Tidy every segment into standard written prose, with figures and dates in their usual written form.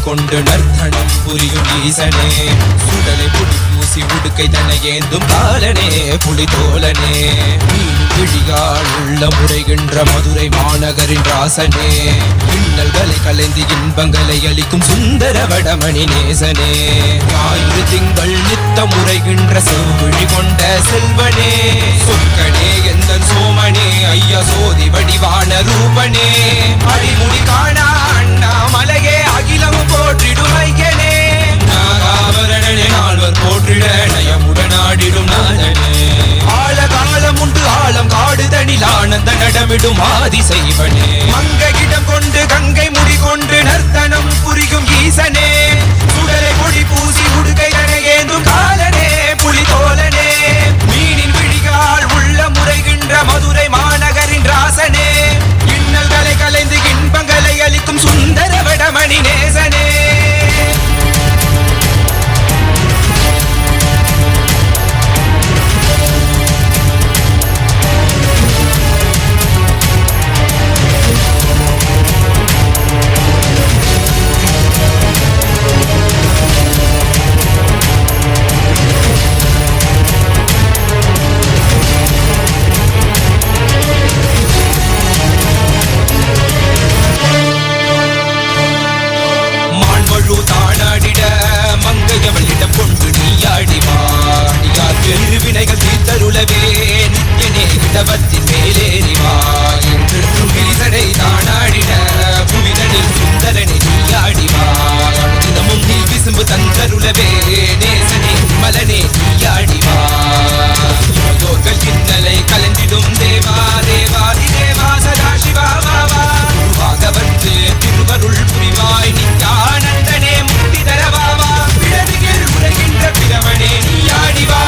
குடிக்கொண்டு நர்த்தனம் புரியும் ஈசனே சுடலை புடி பூசி உடுக்கை தன்னை ஏந்தும் காலனே புலிதோலனே விழியால் உள்ள முறைகின்ற மதுரை மாநகரின் ராசனே இன்னல்களை கலைந்து இன்பங்களை அளிக்கும் சுந்தர வடமணி நேசனே ஞாயிறு திங்கள் நித்த முறைகின்ற செவ்விழி கொண்ட செல்வனே சொற்கனே எந்த சோமனே ஐயா சோதி வடிவான ரூபனே அடிமுடி காணா அண்ணாமலையே அகிலம் போற்றிடும் ஐயனே நாகாபரணனே நால்வர் போற்றிட நயமுடனாடிடும் நாதனே ஆழ காலம் உண்டு ஆழம் காடுதனில் ஆனந்த நடமிடும் ஆதி செய்வனே மங்கையிடம் கொண்டு கங்கை முடி கொண்டு நர்த்தனம் புரியும் ஈசனே சுடலை பொடி பூசி உடுக்கை ஏந்தும் காலனே புலிதோலனே மீனின் விழிகால் உள்ள முறைகின்ற மதுரை மாநகரின் ராசனே இன்னல்களை கலைந்து இன்பங்களை அளிக்கும் சுந்தர வடமணி நேசனே வினைகள் தீர்த்தருளவே நித்யனே இடவத்தின் மேலேறிவா என்று கிரிசடை தானாடிட புவிதனில் சுந்தரனை நீயாடிவா தினமும் நீ விசும்பு தந்தருளவே நேசனே மலனே நீயாடிவா யோர்கள் இன்னலை கலந்திடும் தேவா தேவாதி தேவா சதா சிவாவா குருவாக வந்து திருவருள் புரிவாய் நித்யானந்தனே முக்தி தரவாவா பிறவிகள் உரைகின்ற பிறவனே நீயாடிவா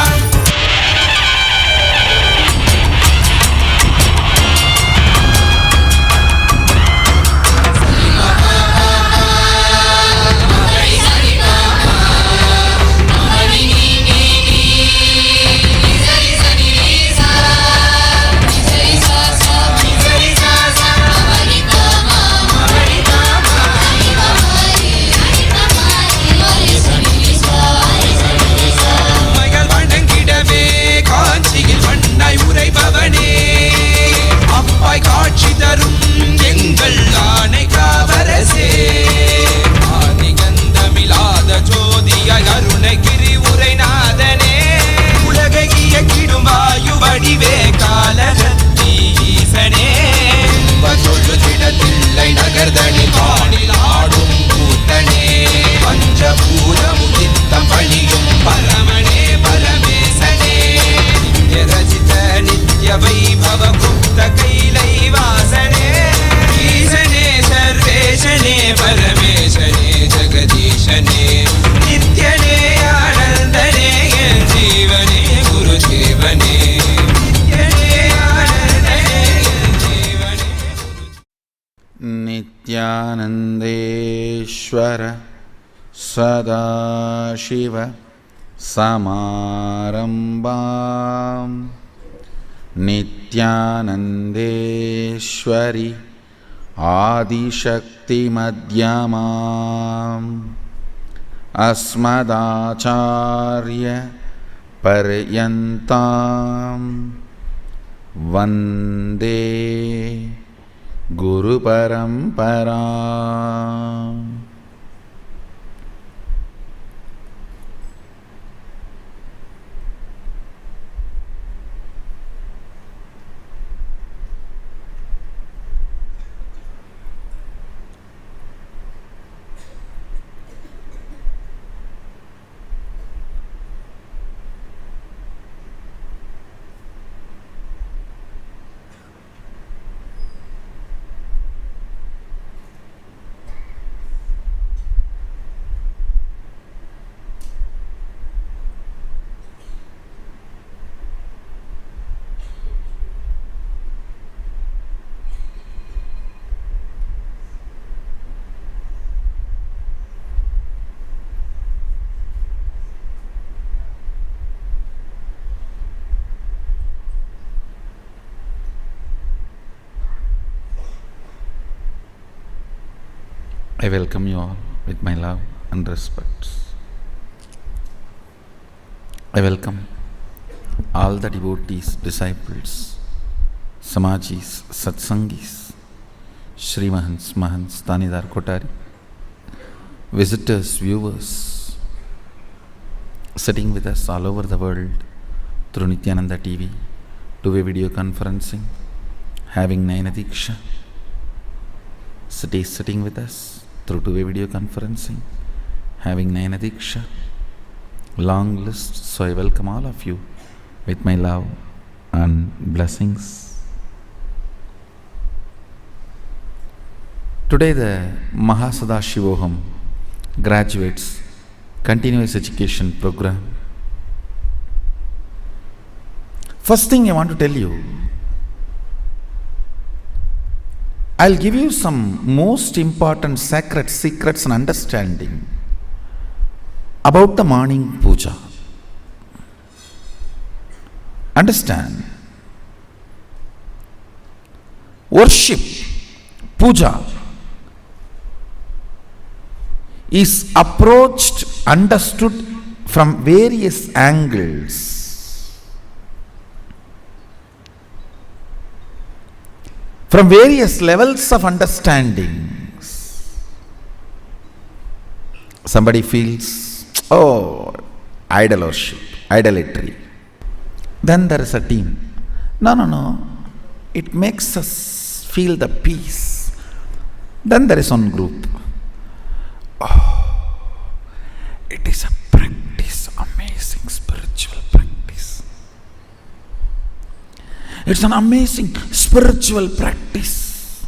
காட்சி தரும் எங்கள் ஆணை காவரசே ஆதிகந்தமிலாத ஜோதியாய் அருணகிரி உரைநாதனே உலகை இயக்கிடும் வாயு வடிவே காலகத்தி ஈசனே சொல்லுதிடத்தில்லை நகர்தனி வானில் ஆடும் கூத்தனே பஞ்சபூதமும் சித்தம் பணியும் பரமனே பரமேசனே நித்யரசித நித்ய வைபவ குப்த கைலை வாசனே ஈசனே சர்வேஷனே பரமேசனே ஜெகதீஷனே நித்யனே ஆனந்தனே என் ஜீவனே குருதேவனே நித்யனே ஆனந்தனே என் ஜீவனே நித்யானந்தேஸ்வர சதாசிவ சமாரம்பாம் நித்யானந்தேஸ்வரி ஆதிசக்திமத்யமாம் அஸ்மதாச்சார்ய பர்யந்தாம் வந்தே குரு பரம்பராம். I welcome you all. with my love and respect. I welcome all the devotees, disciples, Samajis, Satsangis, Shri Mahants, Mahants, Tanidar Kotari, visitors, viewers, sitting with us all over the world through Nityananda TV, two-way video conferencing, having Nayana Diksha, sitting with us through two-way video conferencing, having Nayana Diksha, long list. So I welcome all of you with my love and blessings. Today the Mahasadashivoham graduates continuous education program. First thing I want to tell you, I'll give you some most important sacred secrets and understanding about the morning puja. Understand, worship, puja is approached, understood from various angles, from various levels of understandings. Somebody feels, oh, idol worship, idolatry. Then there is a team. No. It makes us feel the peace. Then there is one group. Oh, it is a practice, amazing spiritual practice. It's an amazing spiritual practice.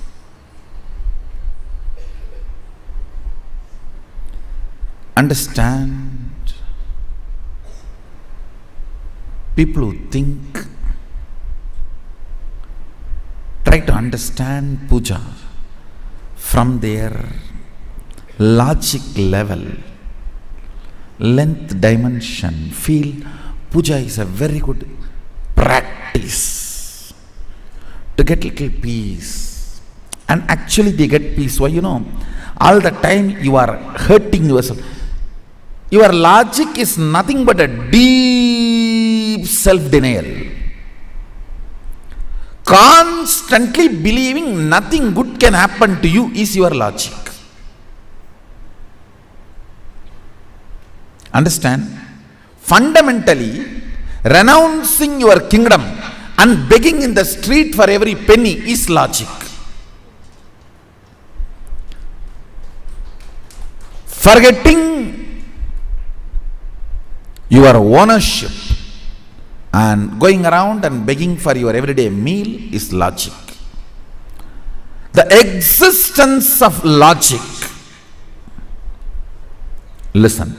Understand, people who think, try to understand puja from their logic level, length dimension, feel puja is a very good practice to get little peace. And actually they get peace. Why? All the time you are hurting yourself. Your logic is nothing but a deep self-denial. Constantly believing nothing good can happen to you is your logic. Understand? Fundamentally, renouncing your kingdom and begging in the street for every penny is logic. Forgetting your ownership and going around and begging for your everyday meal is logic. The existence of logic, listen,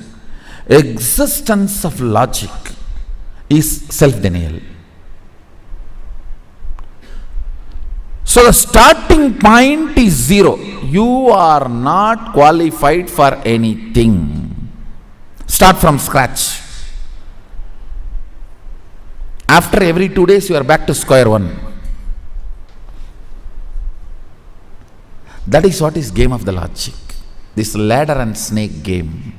existence of logic is self-denial. So the starting point is zero. You are not qualified for anything. Start from scratch. After every 2 days, you are back to square one. That is what is game of the logic. This ladder and snake game.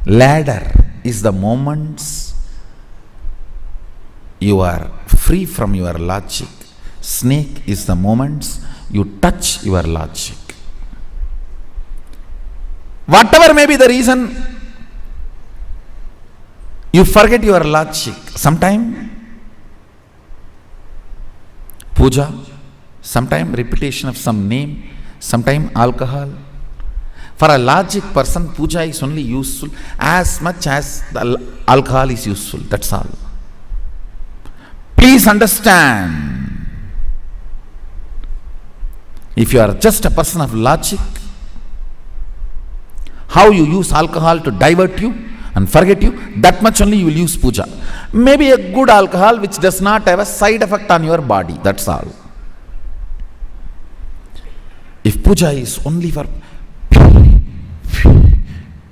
Ladder is the moments you are free from your logic. Snake is the moments you touch your logic. Whatever may be the reason, you forget your logic. Sometime puja, sometime repetition of some name, sometime alcohol. For a logic person, puja is only useful as much as the alcohol is useful. That's all. Please understand, if you are just a person of logic, how you use alcohol to divert you and forget you, that much only you will use puja. Maybe a good alcohol which does not have a side effect on your body. That's all. If puja is only for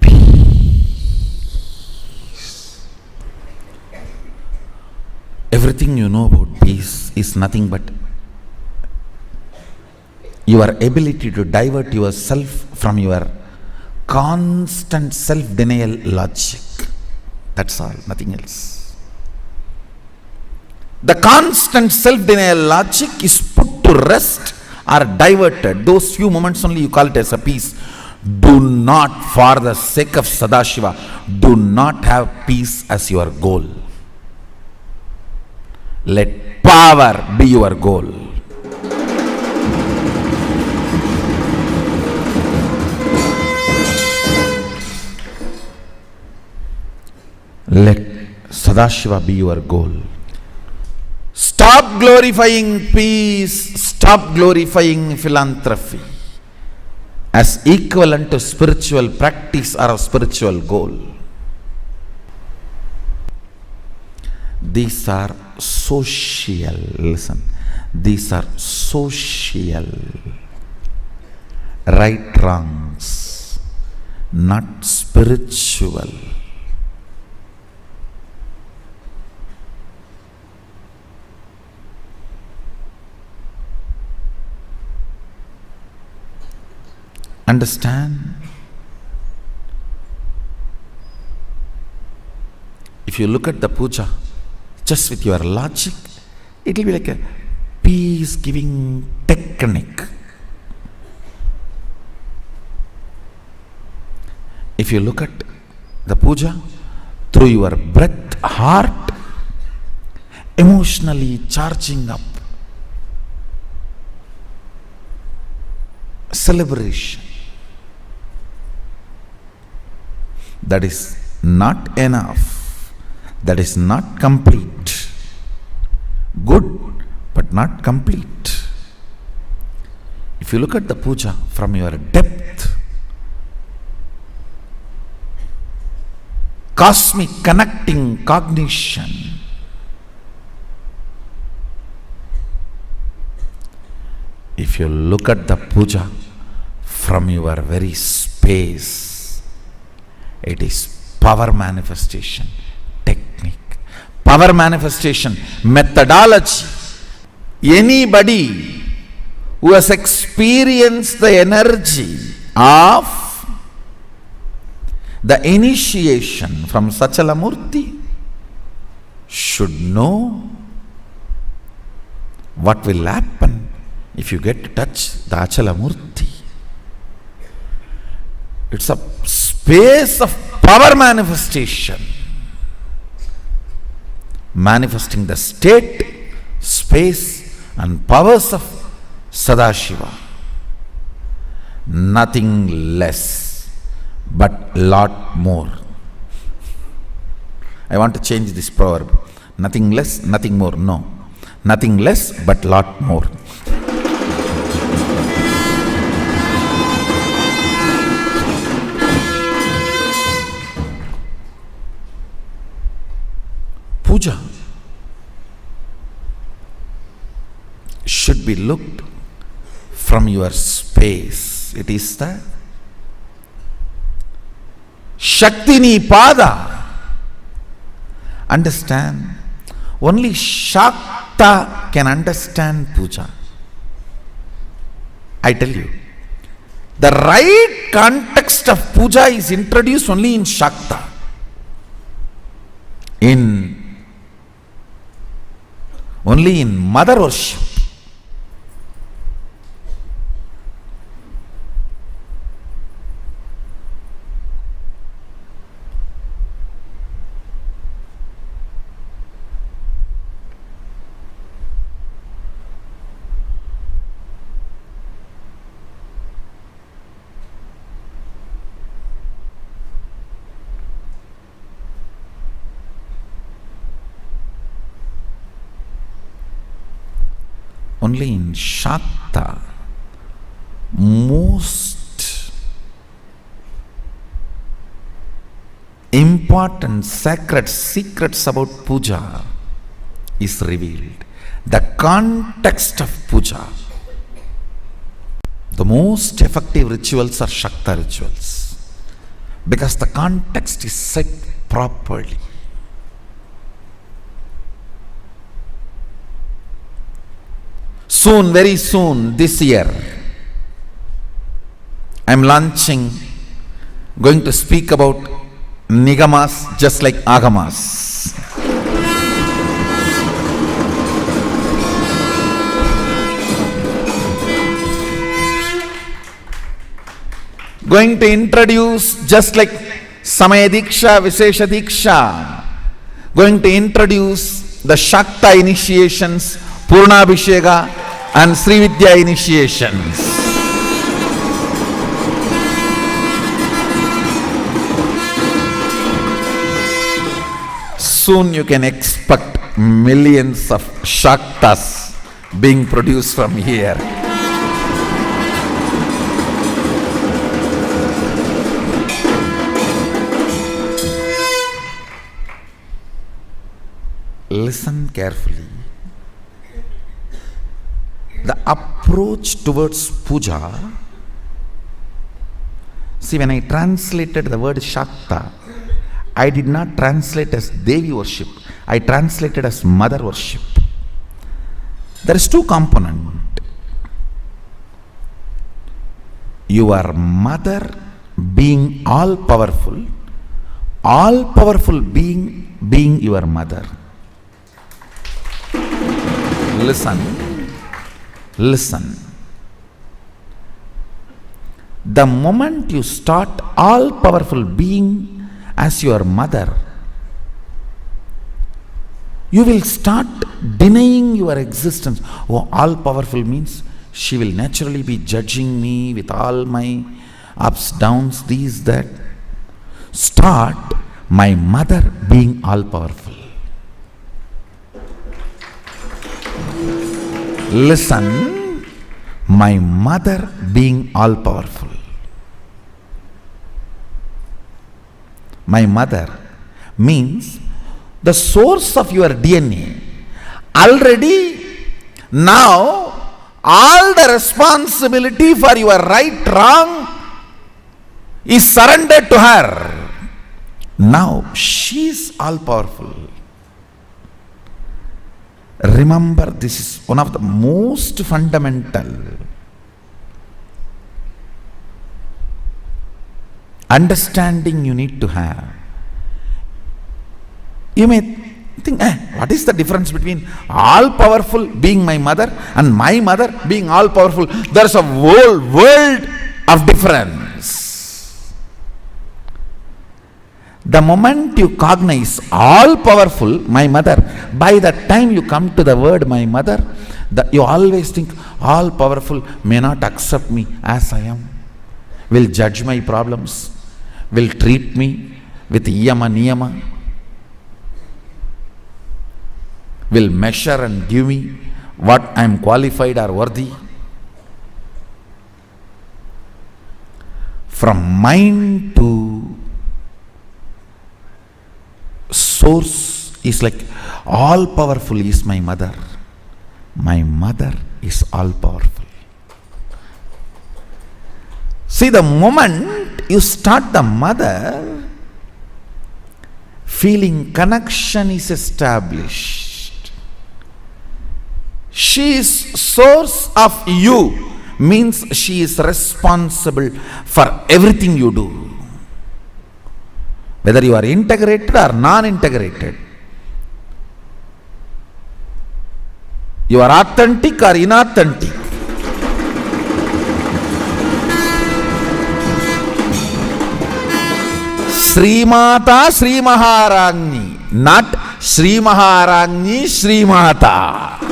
peace, everything you know about peace is nothing but your ability to divert yourself from your constant self-denial logic. That's all, nothing else. The constant self-denial logic is put to rest or diverted. Those few moments only you call it as a peace. Do not, for the sake of Sadashiva, do not have peace as your goal. Let power be your goal. Let Sadashiva be your goal. Stop glorifying peace, stop glorifying philanthropy as equivalent to spiritual practice or a spiritual goal. These are social, listen, these are social right wrongs, not spiritual. Understand? If you look at the puja just with your logic, it will be like a peace giving technique. If you look at the puja through your breath, heart, emotionally charging up, celebration, that is not enough, that is not complete. Good, but not complete. If you look at the puja from your depth, cosmic connecting cognition, if you look at the puja from your very space, it is power manifestation technique, power manifestation methodology. Anybody who has experienced the energy of the initiation from Sachalamurti should know what will happen if you get to touch the Achalamurti. It's a space of power manifestation, manifesting the state, space and powers of Sadashiva. Nothing less but lot more. I want to change this proverb. Nothing less, nothing more. No. Nothing less but lot more. Puja should be looked from your space. It is the Shaktini Pada. Understand? Only Shakta can understand puja. I tell you, the right context of puja is introduced only in Shakta. Only in mother worship. Only in Shakta, most important sacred secrets about puja is revealed. The context of puja. The most effective rituals are Shakta rituals because the context is set properly. Soon, very soon, this year, I'm launching, going to speak about Nigamas just like Agamas. Going to introduce just like Samaya Diksha, Vishesha Diksha. Going to introduce the Shakta initiations, Purna Abhisheka and Sri Vidya initiations. Soon you can expect millions of Shaktas being produced from here. Listen carefully. The approach towards puja. See, when I translated the word Shakta, I did not translate as Devi worship. I translated as mother worship. There is two components. Your mother being all powerful being your mother. Listen. The moment you start all powerful being as your mother, you will start denying your existence. Oh, all powerful means she will naturally be judging me with all my ups, downs, these, that. Start my mother being all powerful. Listen, my mother being all powerful. My mother means the source of your DNA. Already now all the responsibility for your right, wrong is surrendered to her. Now she is all powerful. Remember, this is one of the most fundamental understanding you need to have. You may think, what is the difference between all powerful being my mother and my mother being all powerful? There's a whole world of difference. The moment you cognize all powerful, my mother, by the time you come to the word my mother, you always think all powerful may not accept me as I am, will judge my problems, will treat me with yama niyama, will measure and give me what I am qualified or worthy. From mind to source is like all powerful is my mother. My mother is all powerful. See, the moment you start the mother, feeling connection is established. She is source of you, means she is responsible for everything you do. Whether you are integrated or non-integrated, you are authentic or inauthentic, Sri Mata Sri Maharagni, not Sri Maharagni Sri Mata.